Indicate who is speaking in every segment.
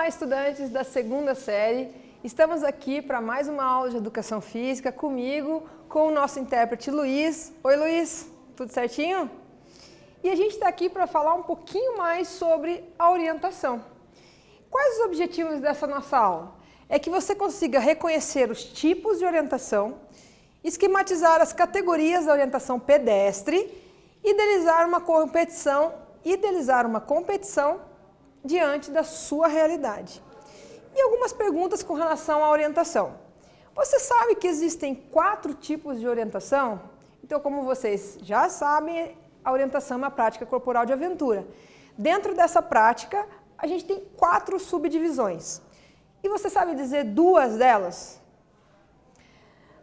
Speaker 1: Olá, estudantes da segunda série. Estamos aqui para mais uma aula de Educação Física comigo, com o nosso intérprete Luiz. Oi, Luiz, tudo certinho? E a gente está aqui para falar um pouquinho mais sobre a orientação. Quais os objetivos dessa nossa aula? É que você consiga reconhecer os tipos de orientação, esquematizar as categorias da orientação pedestre, idealizar uma competição diante da sua realidade. E algumas perguntas com relação à orientação. Você sabe que existem 4 tipos de orientação? Então, como vocês já sabem, a orientação é uma prática corporal de aventura. Dentro dessa prática, a gente tem 4 subdivisões. E você sabe dizer 2 delas?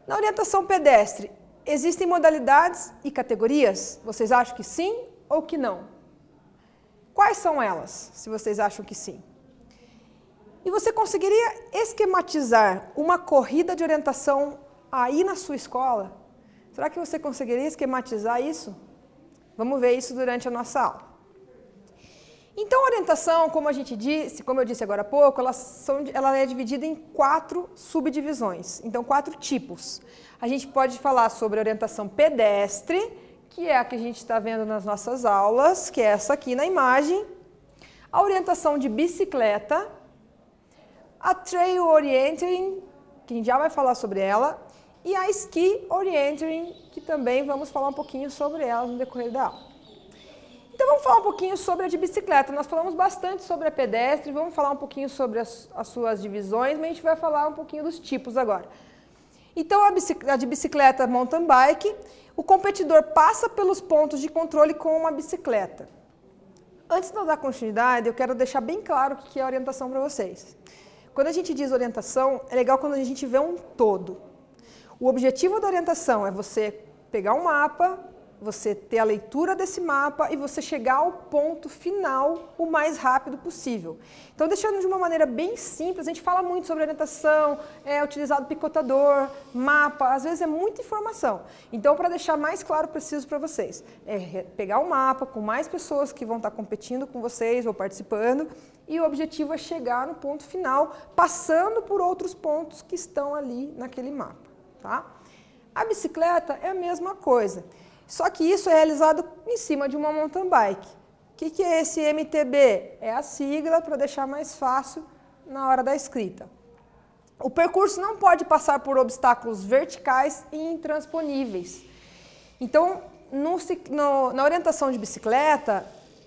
Speaker 1: Na orientação pedestre, existem modalidades e categorias? Vocês acham que sim ou que não? Quais são elas, se vocês acham que sim? E você conseguiria esquematizar uma corrida de orientação aí na sua escola? Será que você conseguiria esquematizar isso? Vamos ver isso durante a nossa aula. Então, a orientação, como eu disse agora há pouco, ela é dividida em 4 subdivisões, então 4 tipos. A gente pode falar sobre a orientação pedestre, que é a que a gente está vendo nas nossas aulas, que é essa aqui na imagem, a orientação de bicicleta, a trail orienting, que a gente já vai falar sobre ela, e a ski orienting, que também vamos falar um pouquinho sobre ela no decorrer da aula. Então vamos falar um pouquinho sobre a de bicicleta. Nós falamos bastante sobre a pedestre, vamos falar um pouquinho sobre as suas divisões, mas a gente vai falar um pouquinho dos tipos agora. Então a de bicicleta mountain bike, o competidor passa pelos pontos de controle com uma bicicleta. Antes de eu dar continuidade, eu quero deixar bem claro o que é orientação para vocês. Quando a gente diz orientação, é legal quando a gente vê um todo. O objetivo da orientação é você pegar um mapa, você ter a leitura desse mapa e você chegar ao ponto final o mais rápido possível. Então, deixando de uma maneira bem simples, a gente fala muito sobre orientação, é utilizado picotador, mapa, às vezes é muita informação. Então, para deixar mais claro, preciso para vocês, é pegar um mapa com mais pessoas que vão estar competindo com vocês ou participando, e o objetivo é chegar no ponto final, passando por outros pontos que estão ali naquele mapa, tá? A bicicleta é a mesma coisa. Só que isso é realizado em cima de uma mountain bike. O que é esse MTB? É a sigla para deixar mais fácil na hora da escrita. O percurso não pode passar por obstáculos verticais e intransponíveis. Então, na orientação de bicicleta,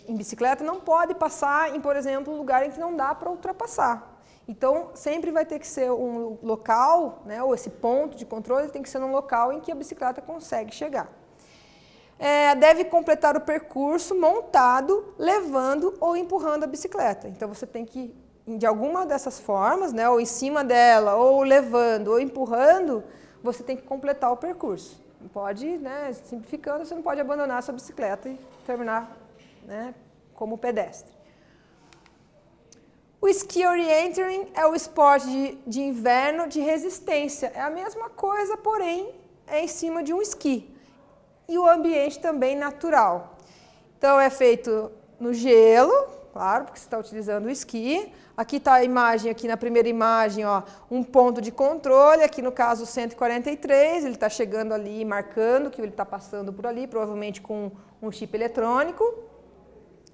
Speaker 1: em bicicleta não pode passar em, por exemplo, um lugar em que não dá para ultrapassar. Então, sempre vai ter que ser um local, né, ou esse ponto de controle tem que ser num local em que a bicicleta consegue chegar. Deve completar o percurso montado, levando ou empurrando a bicicleta. Então, você tem que, de alguma dessas formas, né, ou em cima dela, ou levando, ou empurrando, você tem que completar o percurso. Não pode, né, simplificando, você não pode abandonar a sua bicicleta e terminar, né, como pedestre. O ski orienting é o esporte de inverno de resistência. É a mesma coisa, porém, é em cima de um esqui. E o ambiente também natural. Então, é feito no gelo, claro, porque você está utilizando o esqui. Aqui está a imagem, aqui na primeira imagem, ó, um ponto de controle, aqui no caso 143, ele está chegando ali, marcando que ele está passando por ali, provavelmente com um chip eletrônico.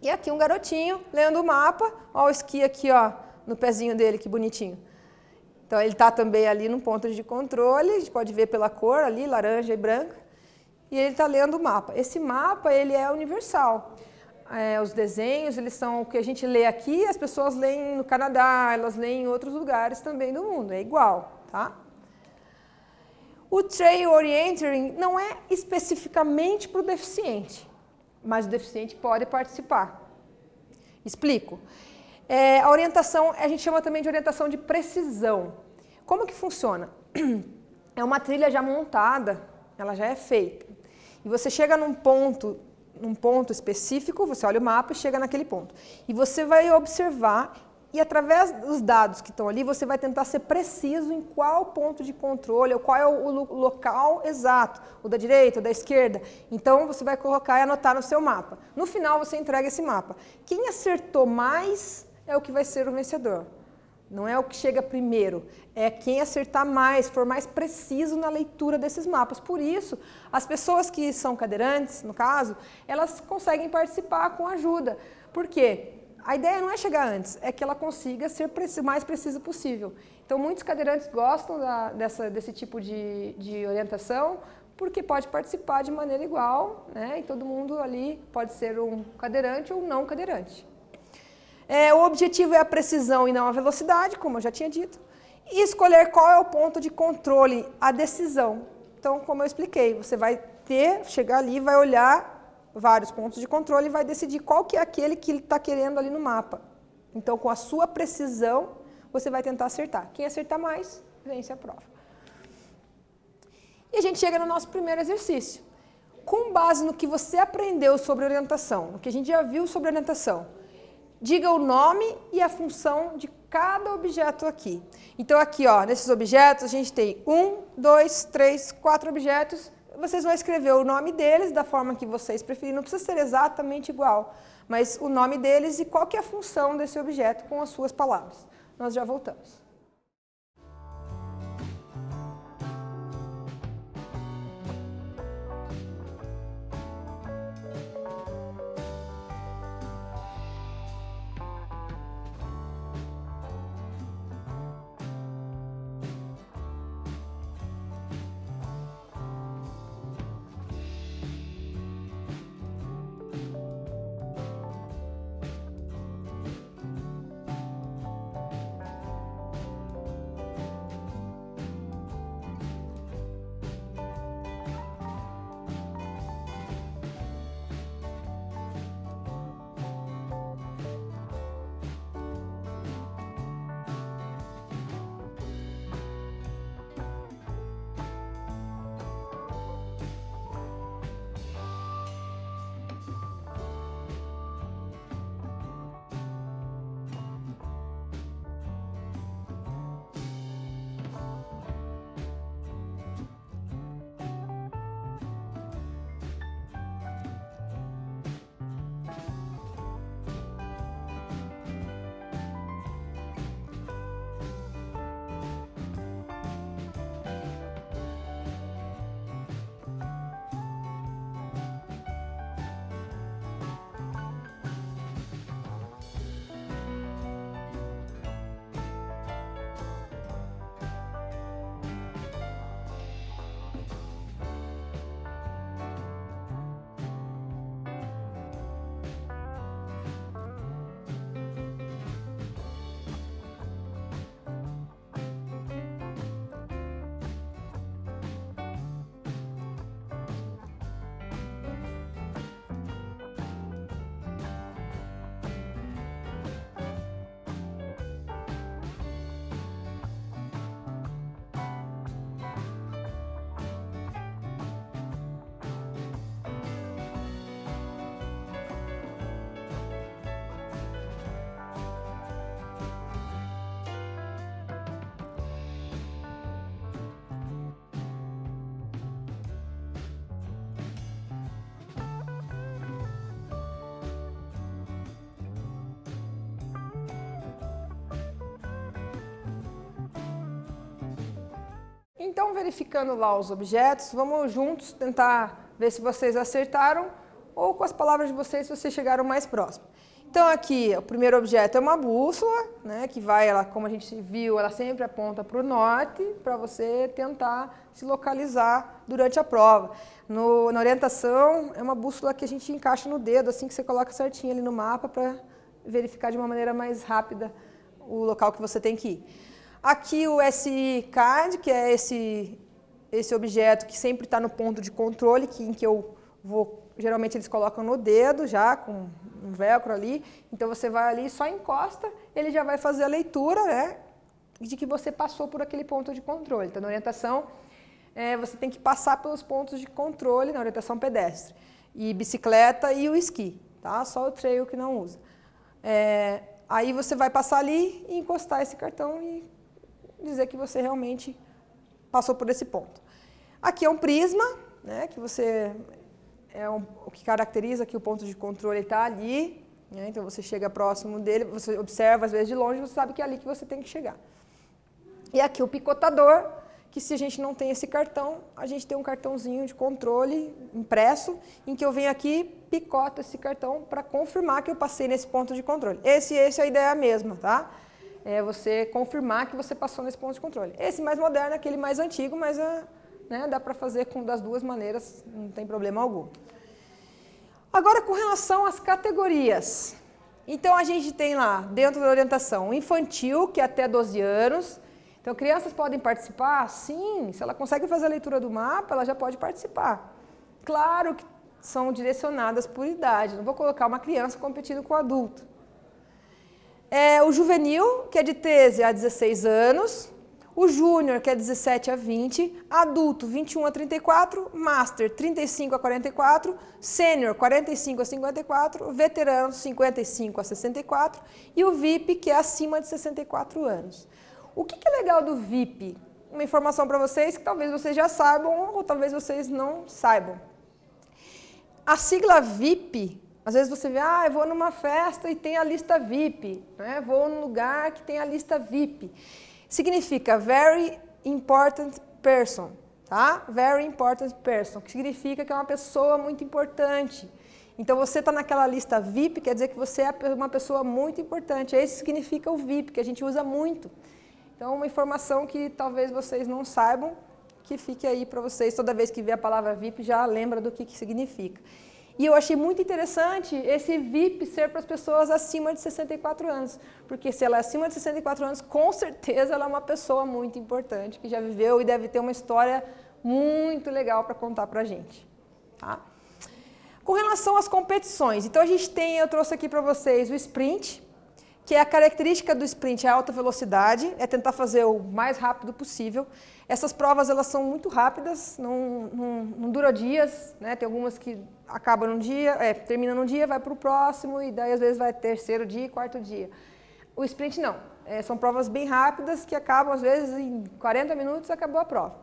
Speaker 1: E aqui um garotinho lendo o mapa, ó, o esqui aqui, ó, no pezinho dele, que bonitinho. Então, ele está também ali no ponto de controle, a gente pode ver pela cor ali, laranja e branca. E ele está lendo o mapa. Esse mapa, ele é universal. Os desenhos, eles são o que a gente lê aqui, as pessoas leem no Canadá, elas leem em outros lugares também do mundo, é igual, tá? O trail orienting não é especificamente para o deficiente, mas o deficiente pode participar. Explico. A orientação, a gente chama também de orientação de precisão. Como que funciona? É uma trilha já montada, ela já é feita. E você chega num ponto específico, você olha o mapa e chega naquele ponto. E você vai observar e através dos dados que estão ali, você vai tentar ser preciso em qual ponto de controle, ou qual é o local exato, o da direita, o da esquerda. Então, você vai colocar e anotar no seu mapa. No final, você entrega esse mapa. Quem acertou mais é o que vai ser o vencedor. Não é o que chega primeiro, é quem acertar mais, for mais preciso na leitura desses mapas. Por isso, as pessoas que são cadeirantes, no caso, elas conseguem participar com ajuda. Por quê? A ideia não é chegar antes, é que ela consiga ser o mais preciso possível. Então, muitos cadeirantes gostam desse tipo de orientação, porque pode participar de maneira igual, né? E todo mundo ali pode ser um cadeirante ou não cadeirante. O objetivo é a precisão e não a velocidade, como eu já tinha dito, e escolher qual é o ponto de controle, a decisão. Então, como eu expliquei, você vai chegar ali, vai olhar vários pontos de controle e vai decidir qual que é aquele que ele está querendo ali no mapa. Então, com a sua precisão, você vai tentar acertar. Quem acertar mais, vence a prova. E a gente chega no nosso primeiro exercício. Com base no que você aprendeu sobre orientação, no que a gente já viu sobre orientação, diga o nome e a função de cada objeto aqui. Então, aqui, ó, nesses objetos, a gente tem 1, 2, 3, 4 objetos. Vocês vão escrever o nome deles da forma que vocês preferirem. Não precisa ser exatamente igual, mas o nome deles e qual que é a função desse objeto com as suas palavras. Nós já voltamos. Então, verificando lá os objetos, vamos juntos tentar ver se vocês acertaram ou com as palavras de vocês se vocês chegaram mais próximo. Então, aqui, o primeiro objeto é uma bússola, né, que vai, ela, como a gente viu, ela sempre aponta para o norte, para você tentar se localizar durante a prova. Na orientação, é uma bússola que a gente encaixa no dedo, assim que você coloca certinho ali no mapa, para verificar de uma maneira mais rápida o local que você tem que ir. Aqui o SI Card, que é esse objeto que sempre está no ponto de controle, em que eu vou, geralmente eles colocam no dedo já, com um velcro ali, então você vai ali, só encosta, ele já vai fazer a leitura, né, de que você passou por aquele ponto de controle. Então, na orientação, você tem que passar pelos pontos de controle, na orientação pedestre, e bicicleta e o esqui, tá? Só o trail que não usa. Aí você vai passar ali e encostar esse cartão e dizer que você realmente passou por esse ponto. Aqui é um prisma, né, que você o que caracteriza que o ponto de controle está ali, né? Então você chega próximo dele, você observa às vezes de longe, você sabe que é ali que você tem que chegar. E aqui o picotador, que se a gente não tem esse cartão, a gente tem um cartãozinho de controle impresso, em que eu venho aqui, picoto esse cartão para confirmar que eu passei nesse ponto de controle. A ideia é a mesma, tá? É você confirmar que você passou nesse ponto de controle. Esse mais moderno é aquele mais antigo, mas né, dá para fazer das duas maneiras, não tem problema algum. Agora, com relação às categorias. Então, a gente tem lá, dentro da orientação, infantil, que é até 12 anos. Então, crianças podem participar? Sim, se ela consegue fazer a leitura do mapa, ela já pode participar. Claro que são direcionadas por idade, não vou colocar uma criança competindo com o adulto. O juvenil, que é de 13 a 16 anos, o júnior, que é 17 a 20, adulto, 21 a 34, master, 35 a 44, sênior, 45 a 54, veterano, 55 a 64 e o VIP, que é acima de 64 anos. O que é legal do VIP? Uma informação para vocês que talvez vocês já saibam ou talvez vocês não saibam. A sigla VIP, às vezes você vê, eu vou numa festa e tem a lista VIP, né? Vou num lugar que tem a lista VIP. Significa Very Important Person, tá? Very Important Person, que significa que é uma pessoa muito importante. Então, você está naquela lista VIP, quer dizer que você é uma pessoa muito importante. Esse significa o VIP, que a gente usa muito. Então, uma informação que talvez vocês não saibam, que fique aí para vocês, toda vez que vê a palavra VIP, já lembra do que significa. E eu achei muito interessante esse VIP ser para as pessoas acima de 64 anos, porque se ela é acima de 64 anos, com certeza ela é uma pessoa muito importante, que já viveu e deve ter uma história muito legal para contar para a gente. Tá? Com relação às competições, então a gente tem, eu trouxe aqui para vocês o sprint, que é a característica do sprint, é a alta velocidade, é tentar fazer o mais rápido possível. Essas provas, elas são muito rápidas, não dura dias, né? Tem algumas que acabam num dia, termina num dia, vai para o próximo, e daí às vezes vai terceiro dia e quarto dia. O sprint não, são provas bem rápidas que acabam às vezes em 40 minutos, acabou a prova.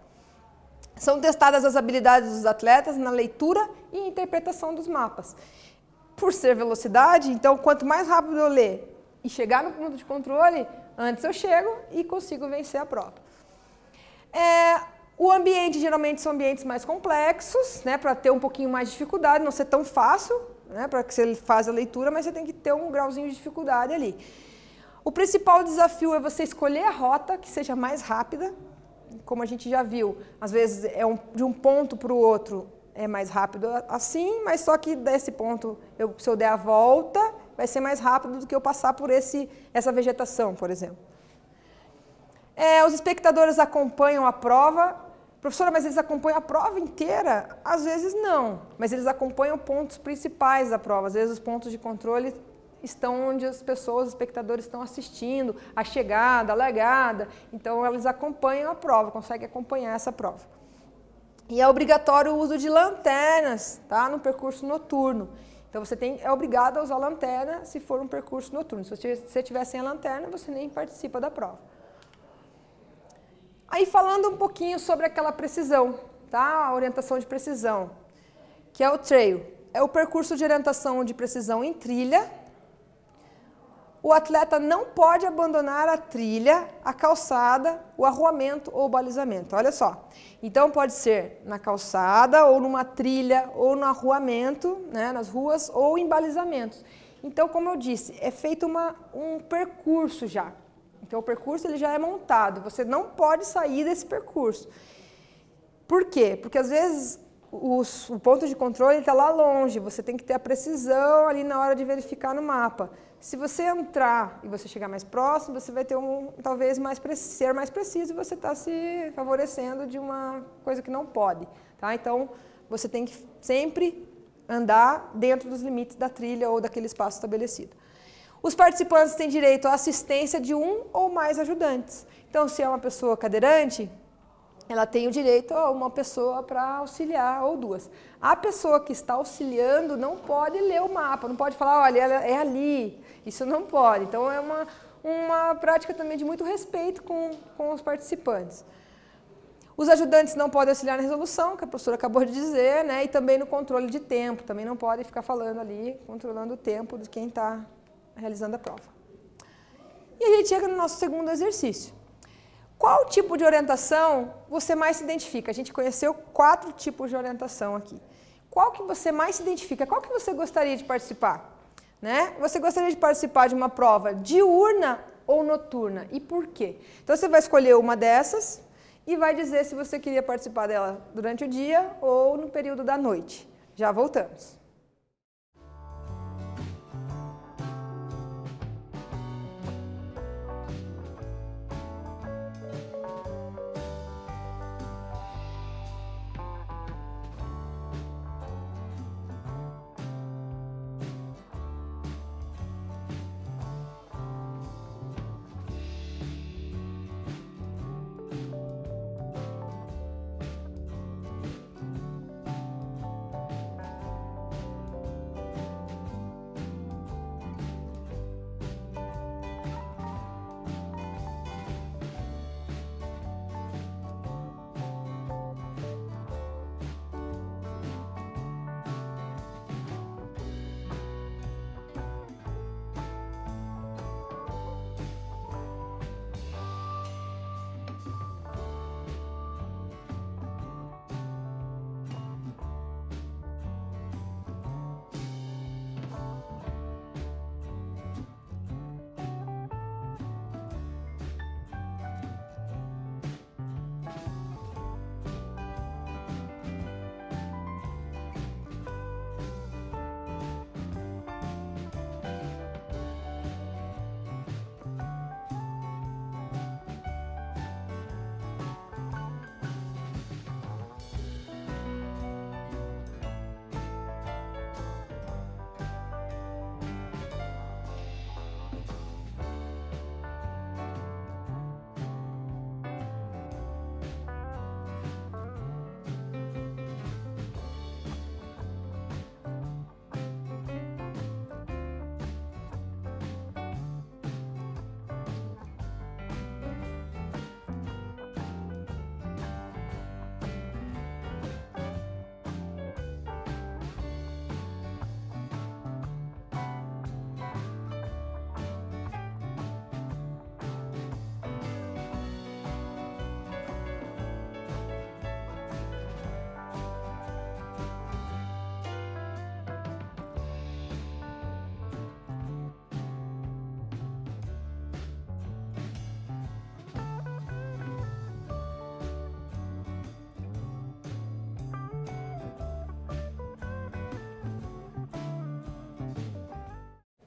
Speaker 1: São testadas as habilidades dos atletas na leitura e interpretação dos mapas. Por ser velocidade, então quanto mais rápido eu ler e chegar no ponto de controle, antes eu chego e consigo vencer a prova. O ambiente geralmente são ambientes mais complexos, né, para ter um pouquinho mais de dificuldade, não ser tão fácil, né, para que você faça a leitura, mas você tem que ter um grauzinho de dificuldade ali. O principal desafio é você escolher a rota que seja mais rápida, como a gente já viu, às vezes de um ponto para o outro é mais rápido assim, mas só que desse ponto, se eu der a volta, vai ser mais rápido do que eu passar por essa vegetação, por exemplo. Os espectadores acompanham a prova. Professora, mas eles acompanham a prova inteira? Às vezes não, mas eles acompanham pontos principais da prova. Às vezes os pontos de controle estão onde as pessoas, os espectadores estão assistindo, a chegada, a largada. Então, eles acompanham a prova, conseguem acompanhar essa prova. E é obrigatório o uso de lanternas, tá? No percurso noturno. Então, você é obrigado a usar lanterna se for um percurso noturno. Se você tiver sem a lanterna, você nem participa da prova. Aí, falando um pouquinho sobre aquela precisão, tá? A orientação de precisão, que é o trail. É o percurso de orientação de precisão em trilha. O atleta não pode abandonar a trilha, a calçada, o arruamento ou o balizamento. Olha só. Então, pode ser na calçada, ou numa trilha, ou no arruamento, né, nas ruas, ou em balizamentos. Então, como eu disse, é feito um percurso já. Então, o percurso ele já é montado. Você não pode sair desse percurso. Por quê? Porque, às vezes, o ponto de controle está lá longe. Você tem que ter a precisão ali na hora de verificar no mapa. Se você entrar e você chegar mais próximo, você vai ter talvez ser mais preciso e você está se favorecendo de uma coisa que não pode. Tá? Então, você tem que sempre andar dentro dos limites da trilha ou daquele espaço estabelecido. Os participantes têm direito à assistência de um ou mais ajudantes. Então, se é uma pessoa cadeirante, ela tem o direito a uma pessoa para auxiliar, ou duas. A pessoa que está auxiliando não pode ler o mapa, não pode falar, olha, ela é ali. Isso não pode. Então, é uma prática também de muito respeito com os participantes. Os ajudantes não podem auxiliar na resolução, que a professora acabou de dizer, né? E também no controle de tempo, também não podem ficar falando ali, controlando o tempo de quem está realizando a prova. E a gente chega no nosso segundo exercício. Qual tipo de orientação você mais se identifica? A gente conheceu 4 tipos de orientação aqui. Qual que você mais se identifica? Qual que você gostaria de participar? Né? Você gostaria de participar de uma prova diurna ou noturna? E por quê? Então você vai escolher uma dessas e vai dizer se você queria participar dela durante o dia ou no período da noite. Já voltamos.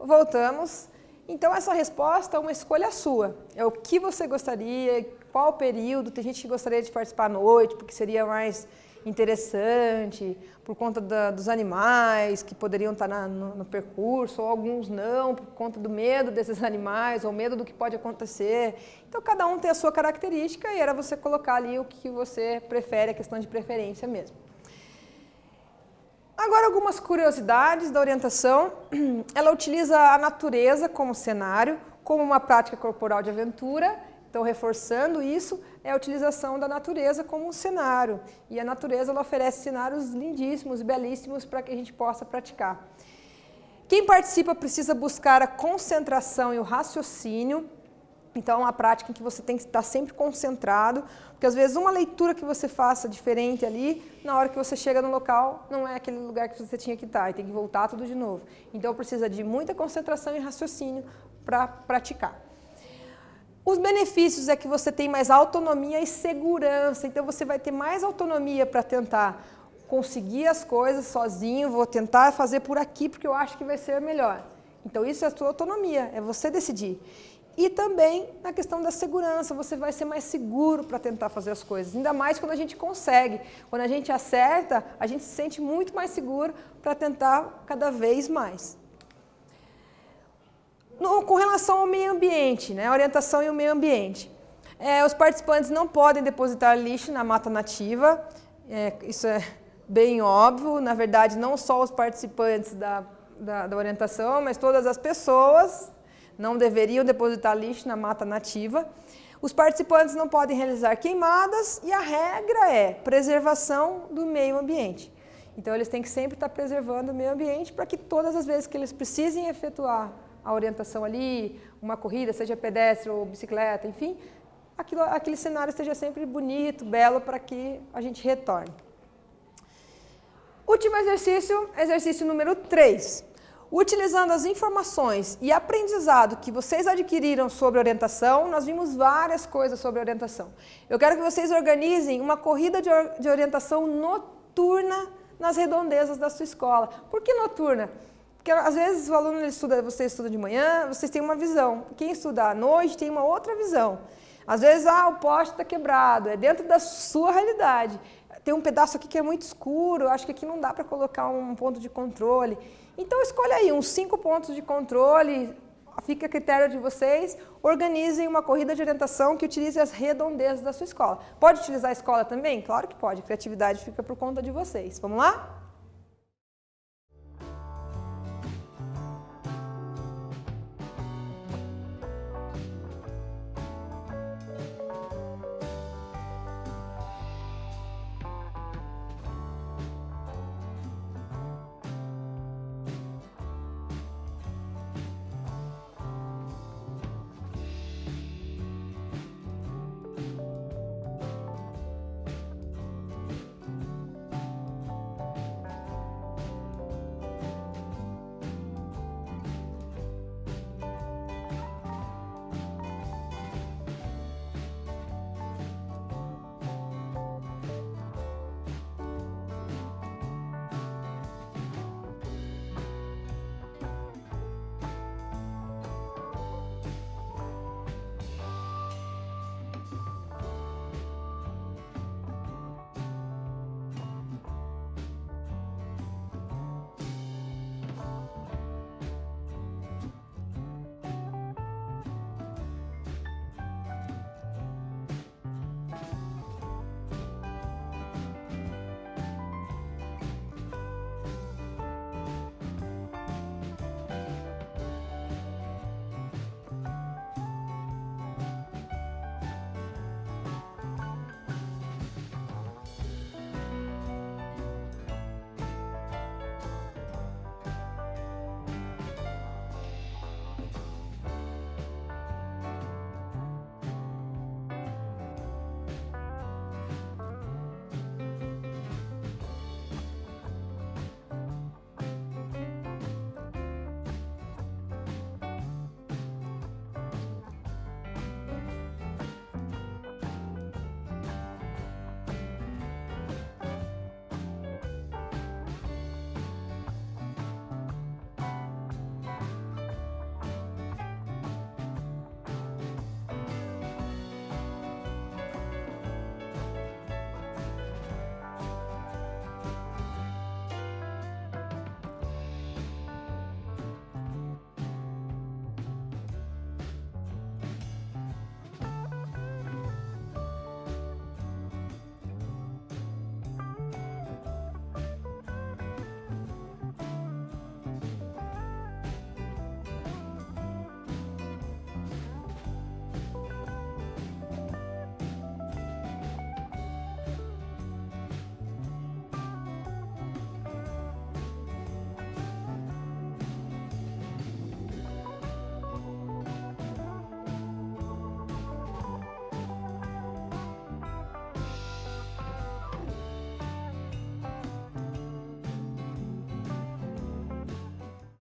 Speaker 1: Voltamos. Então, essa resposta é uma escolha sua. É o que você gostaria, qual período. Tem gente que gostaria de participar à noite, porque seria mais interessante, por conta dos animais que poderiam estar no percurso, ou alguns não, por conta do medo desses animais, ou medo do que pode acontecer. Então, cada um tem a sua característica e era você colocar ali o que você prefere, a questão de preferência mesmo. Agora, algumas curiosidades da orientação. Ela utiliza a natureza como cenário, como uma prática corporal de aventura. Então, reforçando isso, é a utilização da natureza como um cenário. E a natureza ela oferece cenários lindíssimos e belíssimos para que a gente possa praticar. Quem participa precisa buscar a concentração e o raciocínio. Então, é uma prática em que você tem que estar sempre concentrado, porque às vezes uma leitura que você faça diferente ali, na hora que você chega no local, não é aquele lugar que você tinha que estar, e tem que voltar tudo de novo. Então, precisa de muita concentração e raciocínio para praticar. Os benefícios é que você tem mais autonomia e segurança, então você vai ter mais autonomia para tentar conseguir as coisas sozinho, vou tentar fazer por aqui porque eu acho que vai ser melhor. Então, isso é a sua autonomia, é você decidir. E também na questão da segurança, você vai ser mais seguro para tentar fazer as coisas, ainda mais quando a gente consegue. Quando a gente acerta, a gente se sente muito mais seguro para tentar cada vez mais. Com relação ao meio ambiente, né, a orientação e o meio ambiente, os participantes não podem depositar lixo na mata nativa, isso é bem óbvio. Na verdade, não só os participantes da orientação, mas todas as pessoas não deveriam depositar lixo na mata nativa. Os participantes não podem realizar queimadas e a regra é preservação do meio ambiente. Então, eles têm que sempre estar preservando o meio ambiente para que todas as vezes que eles precisem efetuar a orientação ali, uma corrida, seja pedestre ou bicicleta, enfim, aquele cenário esteja sempre bonito, belo, para que a gente retorne. Último exercício, exercício número 3. Utilizando as informações e aprendizado que vocês adquiriram sobre orientação, nós vimos várias coisas sobre orientação. Eu quero que vocês organizem uma corrida de orientação noturna nas redondezas da sua escola. Por que noturna? Porque às vezes o aluno você estuda de manhã, vocês têm uma visão. Quem estuda à noite tem uma outra visão. Às vezes, o poste está quebrado, é dentro da sua realidade. Tem um pedaço aqui que é muito escuro, acho que aqui não dá para colocar um ponto de controle. Então, escolha aí uns 5 pontos de controle, fica a critério de vocês, organizem uma corrida de orientação que utilize as redondezas da sua escola. Pode utilizar a escola também? Claro que pode, a criatividade fica por conta de vocês. Vamos lá?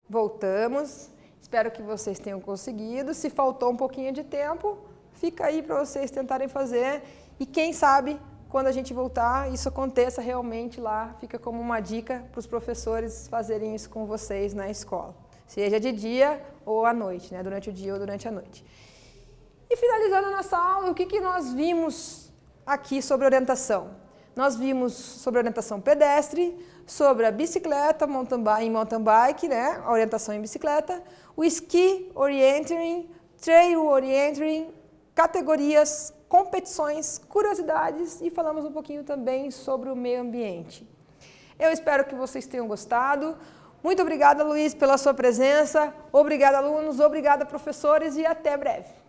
Speaker 1: Voltamos, espero que vocês tenham conseguido. Se faltou um pouquinho de tempo, fica aí para vocês tentarem fazer. E quem sabe, quando a gente voltar, isso aconteça realmente lá, fica como uma dica para os professores fazerem isso com vocês na escola. Seja de dia ou à noite, né? Durante o dia ou durante a noite. E finalizando a nossa aula, o que nós vimos aqui sobre orientação? Nós vimos sobre orientação pedestre, sobre a bicicleta, mountain bike, né? A orientação em bicicleta, o ski orienting, trail orienting, categorias, competições, curiosidades e falamos um pouquinho também sobre o meio ambiente. Eu espero que vocês tenham gostado. Muito obrigada, Luiz, pela sua presença. Obrigada, alunos. Obrigada, professores. E até breve.